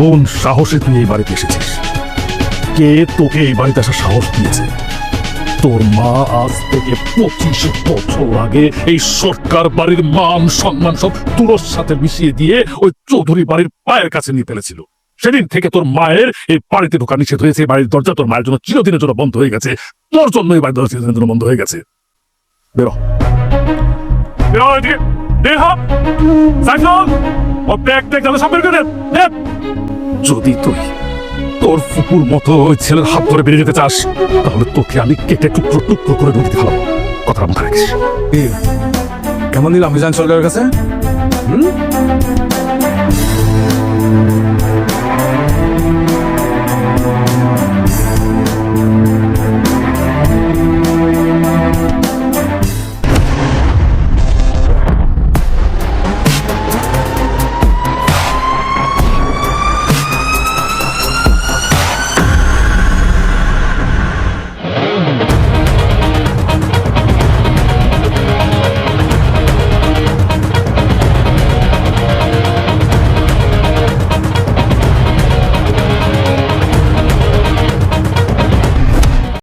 কোন সাহসে তুই এই বাড়িতে এসেছিস? কে তোকে এই বাড়িতে আসার সাহস দিয়েছে? তোর মা আজ থেকে 25 বছর আগে এই সরকার বাড়ির মান সম্মান সব তুলোর সাথে মিশিয়ে দিয়ে ওই চৌধুরী বাড়ির পায়ের কাছে নিয়ে ফেলেছিল। সেদিন থেকে তোর মায়ের এই বাড়িতে ঢোকা নিষেধ হয়েছে। বাড়ির দরজা তোর মায়ের জন্য চিরদিনের জন্য বন্ধ হয়ে গেছে। তোর জন্য এই বাড়ির দরজা চিরদিনের জন্য বন্ধ হয়ে গেছে। বেরো, বেরো এদিকে। যদি তুই তোর ফুপুর মতো ওই ছেলের হাত ধরে বেরিয়ে যেতে চাস, তাহলে তোকে আমি কেটে টুকরো টুকরো করে নদীতে ফেলাবো। কথা মনে রাখিস। কেমন নিলাম মিজান সরকারের কাছে?